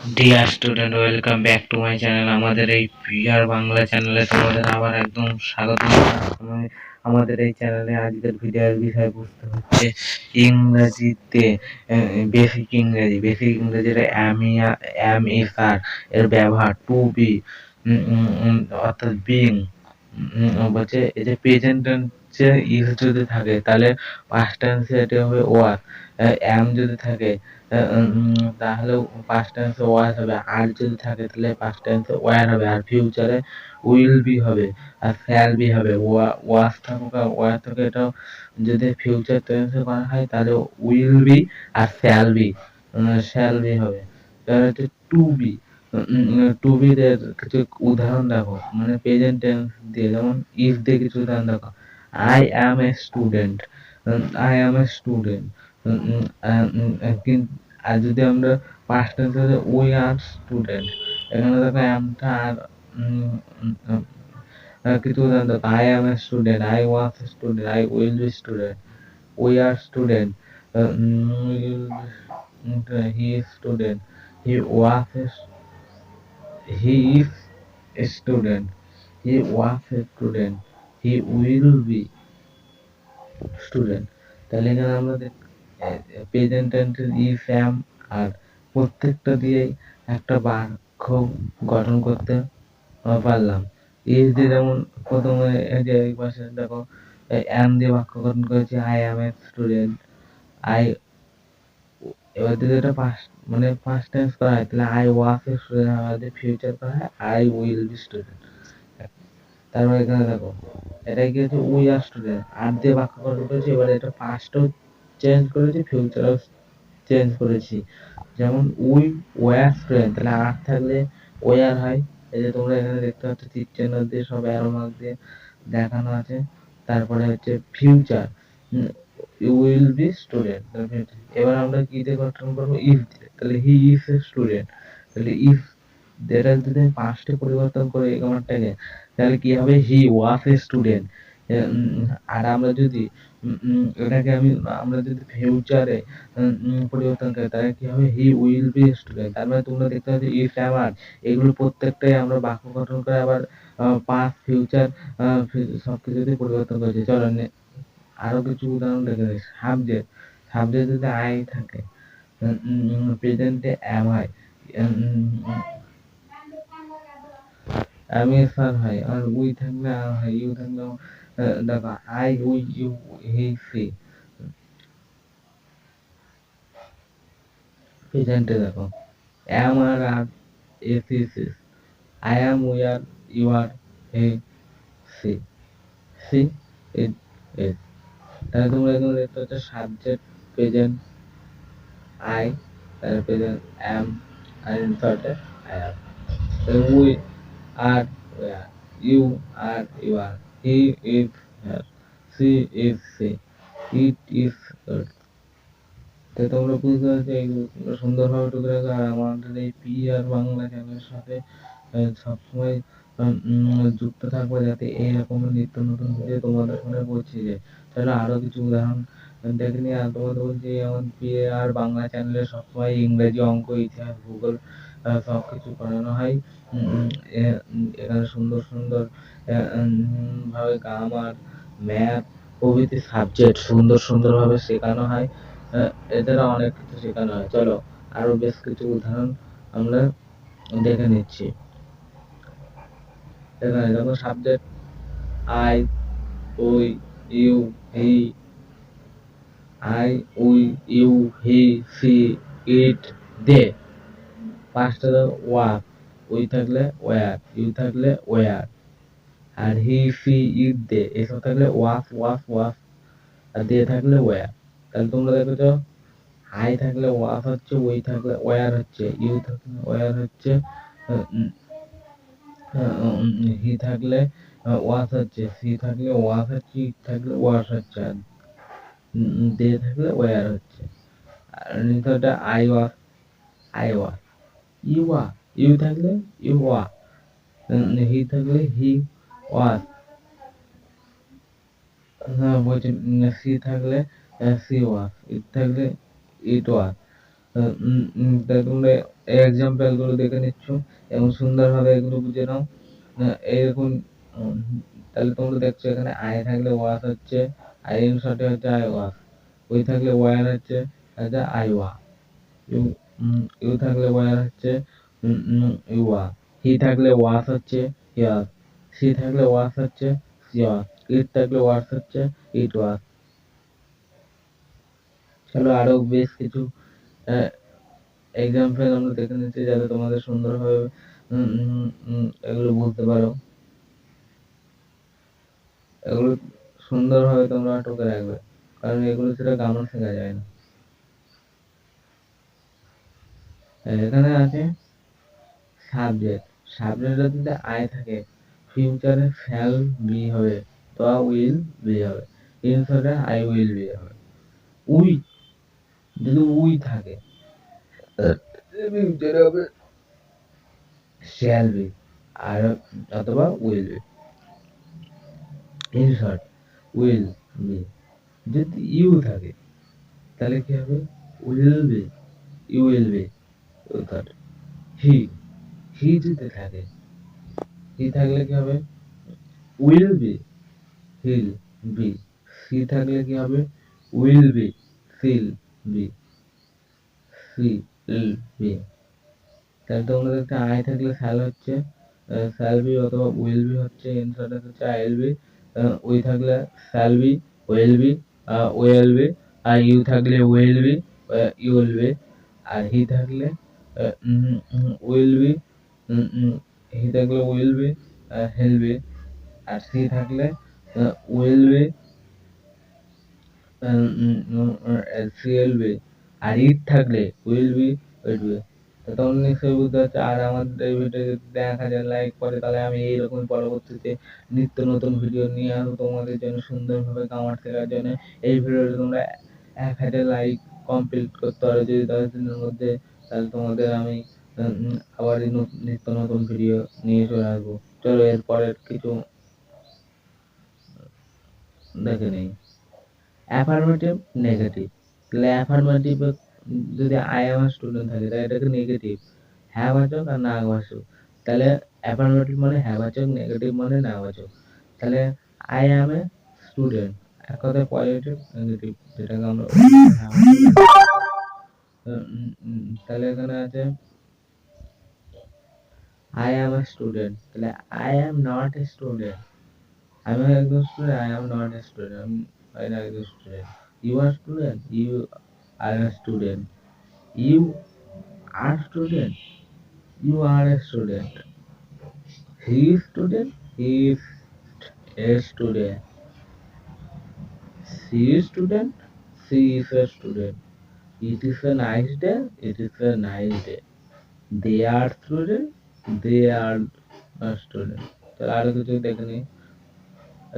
Dear student, welcome back to my channel. আমাদের এই PR Bangla চ্যানেলে তোমাদের আবার একদম স্বাগত। আমাদের এই চ্যানেলে আজকের ভিডিওর বিষয়বস্তু হচ্ছে ইংরেজিতে বেসিক ইংরেজির অ্যাম ইস আর এর ব্যবহার, টু বি অর্থাৎ বিং বলছে এই যে প্রেজেন্ট টেন্সে ইজ যদি থাকে তাহলে পাস্ট টেন্সে এটা হবে ওয়াজ, অ্যাম যদি থাকে তাহলে পাস্ট টেন্সে ওয়াজ হবে, আর যদি থাকে তাহলে পাস্ট টেন্সে ওয়্যার হবে, আর ফিউচারে উইল বি হবে, আর শ্যাল বি হবে। ওয়াজ থাকুক আর ওয়্যার থাকুক, এটাও যদি ফিউচার টেন্সে করা হয় তাহলে উইল বি আর শ্যাল বি হবে। তাহলে হচ্ছে টু বি। টু বি এর কিছু উদাহরণ দেখো, মানে প্রেজেন্ট টেন্স দিয়ে, যেমন ইফ দিয়ে কিছু উদাহরণ দেখো। I am a student, I am a student. আর যদি আমরা পাস্ট টেন্সে উই আর স্টুডেন্ট, এখানে দেখো অ্যামটা আর কিছু উদাহরণ দেখো। I am a student, I was A student, I will be student, we are student, he is student, he was A, he is a student, he was a student, he will be student। তাহলে এখানে আমরা present টেন্সের is am আর প্রত্যেকটা দিয়ে একটা বাক্য গঠন করতে পারলাম। ইজ দিয়ে যেমন প্রথমে এই যে এই পাশে দেখো অ্যাম দিয়ে বাক্য গঠন করেছি, I am a student. I, এবার যদি এটা পাস্ট মানে পাস্ট টেন্স করা হয় তাহলে আই ওয়াজ এ স্টুডেন্ট, আমাদের ফিউচার করা হয় আই উইল বি স্টুডেন্ট। তারপর এখানে দেখো এটা কি হচ্ছে উই আর স্টুডেন্ট, আর দিয়ে বাক্য গঠন করেছি, এবার এটা পাস্টও চেঞ্জ করেছি, ফিউচারও চেঞ্জ করেছি। যেমন উই ওয়ার স্টুডেন্ট, তাহলে আর থাকলে ওয়ার হয়। এই যে তোমরা এখানে দেখতে পাচ্ছ তীর চিহ্ন দিয়ে সব অ্যারো মার্ক দিয়ে দেখানো আছে। তারপরে হচ্ছে future, you will be student. এবার আমরা কি দিয়ে গঠন করবো, ইফ দিয়ে, তাহলে হি ইজ এ স্টুডেন্ট। তাহলে ইফ যেটা যদি পাস্টে পরিবর্তন করে এই কমান্ডটাকে, তাহলে কি হবে, হি ওয়াজ এ স্টুডেন্ট। আর আমরা যদি এটাকে আমরা যদি ফিউচারে পরিবর্তন করি তাহলে কি হবে, হি উইল বি স্টুডেন্ট। তার মানে তোমরা দেখতে পাচ্ছ ইফ অ্যাম আর এগুলো প্রত্যেকটাই আমরা বাক্য গঠন করে আবার পাস্ট ফিউচার সবকিছুতে পরিবর্তন করেছি। চলো আরো কিছু উদাহরণ দেখে নিই। সাবজেক্ট, সাবজেক্ট যদি আই থাকে, প্রেজেন্টে অ্যাম হয়, আমি স্যার হয়, আর উই থাকলে আর হয়, ইউ থাকলে দেখো I we you he she. প্রেজেন্টে দেখো am are is is is, I am we are you are he she, she it is. তাহলে তোমরা এখানে দেখতে পাচ্ছ সাবজেক্ট প্রেজেন্ট আই, তার প্রেজেন্ট অ্যাম, আর ইনসার্টে I are. We are where, you are you are, he is here, she is she, it is it। তো তোমরা বুঝতে পারছো এইগুলো তোমরা সুন্দরভাবে টুকে রাখো। আর আমাদের এই পি আর বাংলা চ্যানেলের সাথে সবসময় যুক্ত থাকবে, যাতে এইরকম নিত্য নতুন ভিডিও তোমাদের সামনে পৌঁছে যায়। তাহলে আরো কিছু উদাহরণ দেখে নিই। আর তোমাদের বলছি আমার পি আর বাংলা চ্যানেলে সবসময় ইংরেজি, অঙ্ক, ইতিহাস, ভূগোল সবকিছু করানো হয়। এখানে সুন্দর সুন্দর ভাবে গ্রামার, ম্যাথ প্রভৃতি সাবজেক্ট সুন্দর সুন্দর ভাবে শেখানো হয়। এছাড়া অনেক কিছু শেখানো হয়। চলো আরো বেশ কিছু উদাহরণ আমরা দেখে নিচ্ছি। এখানে দেখো subject I, we, you, he, I, we, you, he, she, it, they. পাঁচটা ওয়ার, উই থাকলে ওয়ার, ইউ থাকলে ওয়ার, আর হি সি ইট দে এসব থাকলে ওয়াস ওয়াস ওয়াস, আর দে থাকলে ওয়ার। তাহলে তোমরা দেখেছো আই থাকলে ওয়াস হচ্ছে, ওই থাকলে ওয়ার হচ্ছে, ইউ থাকলে ওয়ার হচ্ছে, হি থাকলে ওয়াস হচ্ছে, সি থাকলে ওয়াস হচ্ছে, ইট থাকলে ওয়াস হচ্ছে, আর দে থাকলে ওয়ার হচ্ছে। আর নিচেটা I was, I was, you was, you থাকলে ইউ ওয়া, হি থাকলে হি ওয়াস, বলছি সি থাকলে সি ওয়াস, ইট থাকলে ইট ওয়াস। তাই তোমরা এই এক্সাম্পল গুলো দেখে নিচ্ছ এবং সুন্দরভাবে এগুলো বুঝে নাও। এইরকম উম, তাহলে তোমরা দেখছো এখানে আই থাকলে ওয়াশ হচ্ছে, আই এর সাথে হচ্ছে আই ওয়াশ, ওই থাকলে ওয়ার হচ্ছে আই ওয়া, ইউ ইউ থাকলে ওয়ার হচ্ছে ইউয়া, হি থাকলে ওয়াশ হচ্ছে হিয়ার, সি থাকলে ওয়াশ হচ্ছে সিয়ার, ইট থাকলে ওয়াশ হচ্ছে ইট ওয়াশ। চলো আরো বেশ কিছু এক্সাম্পল আমরা দেখে নিচ্ছি যাতে তোমাদের সুন্দরভাবে এগুলো বুঝতে পারো। এগুলো সুন্দরভাবে তোমরা টুকে রাখবে, কারণ এগুলো সেটা গানও শেখা যায় না। এখানে আছে সাবজেক্ট, সাবজেক্টে যদি আই থাকে ফিউচারে শ্যাল বি হবে, তো উইল বি হবে, ইনসারে আই উইল বি হবে। উই যদি উই থাকে ফিউচারে হবে শ্যাল বি আর অথবা উইল বি, ইনসার্ট উইল বি। যদি ইউ থাকে তাহলে কি হবে will be, you will be. অর্থাৎ হি, হি যদি থাকে, হি থাকলে কি হবে will be, he'll be. She থাকলে কি হবে will be, she'll be, she'll be. তাহলে তোমরা দেখতে আই থাকলে শ্যাল হচ্ছে শ্যাল বি অথবা উইল বি হচ্ছে, এনসার হচ্ছে আই উইল বি। উই থাকলে shall be, will be, will be. আর ইউ থাকলে will be, you will be. আর হি থাকলে উইল বি, হি থাকলে উইল বি, হেল বি। আর সি থাকলে উইল বি, সিএলবি। আর ইট থাকলে উইল বি, উইল বি। তো তোমরা নিশ্চয়ই বুঝতে পারছো। আর আমাদের এই ভিডিও যদি 1000 লাইক করে তাহলে আমি এইরকম পরবর্তীতে নিত্য নতুন ভিডিও নিয়ে আসবো তোমাদের জন্য সুন্দরভাবে গ্রামার শেখার জন্য। এই ভিডিওটা তোমরা 1000 লাইক কমপ্লিট করতে পারো যদি 10 দিনের মধ্যে, তাহলে তোমাদের আমি আবার নিত্য নতুন ভিডিও নিয়ে চলে আসবো। চলো এর পরের কিছু দেখে নেই। Affirmative, negative. তাহলে অ্যাফার্মেটিভ যদি আই এম স্টুডেন্ট থাকে তাহলে এটাকে নেগেটিভ, হ্যাঁ বাচক আর না বাচক। তাহলে অ্যাফার্মেটিভ মানে হ্যাঁ বাচক, নেগেটিভ মানে না বাচক। তাহলে আই অ্যাম এ স্টুডেন্ট এক কথায় পজিটিভ, নেগেটিভ যেটাকে আমরা তাহলে এখানে আছে আই অ্যাম এ স্টুডেন্ট, তাহলে I am not a student, আমি একজন student, I am not a student, আমি না একজন student. You are student, you are a student, you are student, you are a student. He is student, he is a student. She is student, she is a student. It is a nice day, it is a nice day. They are student, they are student. তাহলে আরো কিছু দেখে নিই।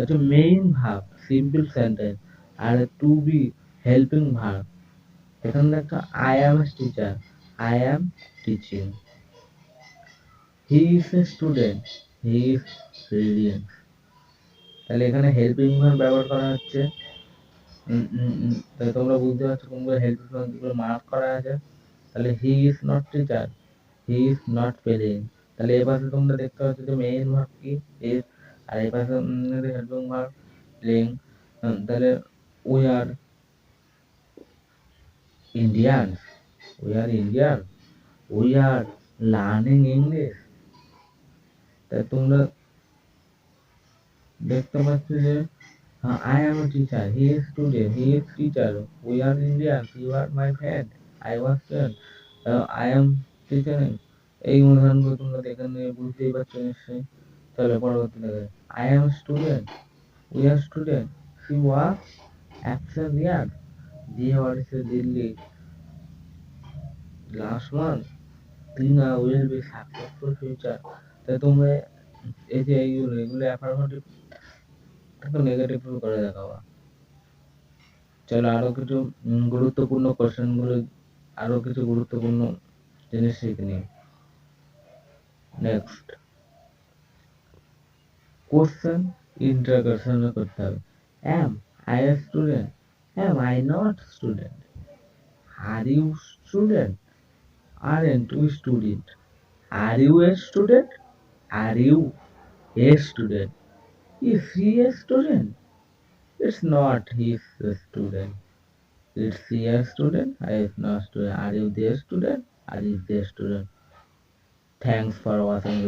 একটা main verb simple sentence আর to be helping verb. এখানে দেখো I am a teacher, I am teaching. He is a student, he is reading. তাহলে এখানে হেল্পিং ভার্ব ব্যবহার করা হচ্ছে। তাহলে তোমরা বুঝতে পারছো কোনগুলো হেল্পিং ভার্ব, যেগুলো মার্ক করা আছে। তাহলে he is not teacher, he is not playing. তাহলে এই পাশে তোমরা দেখতে পাচ্ছ যে মেইন ভার্ব কি ইজ, আর এই পাশে হেল্পিং ভার্ব প্লেইং। তাহলে we are Indian, we are Indian, we are learning English. তাই তোমরা দেখতে পাচ্ছ যে I am a teacher, he is student, he is teacher, we are Indian, you are my friend, I was friend, I am teaching. এই উদাহরণগুলো তোমরা দেখে নিয়ে বুঝতেই পারছো নিশ্চয়ই। চলো পরবর্তী দেখে। I am student, we are student, she was absent year, G was Delhi last month, Tina will be successful future. তাই তোমরা এই যে এগুলো অ্যাফার্মেটিভ নেগেটিভ করে দেখাবা। চলো আরো কিছু গুরুত্বপূর্ণ কোশ্চেন গুলো, আরো কিছু গুরুত্বপূর্ণ জিনিস শিখে নিই। নেক্সট কোশ্চেন ইন্টারোগেশন করতে হবে। Am I a student, am I not student, are you student, aren't we student? Are you a student? Are you a student? Is he a student? It's not he's a student. It's he a student? I is not student. Are you the student? Are you the student? Thanks for watching.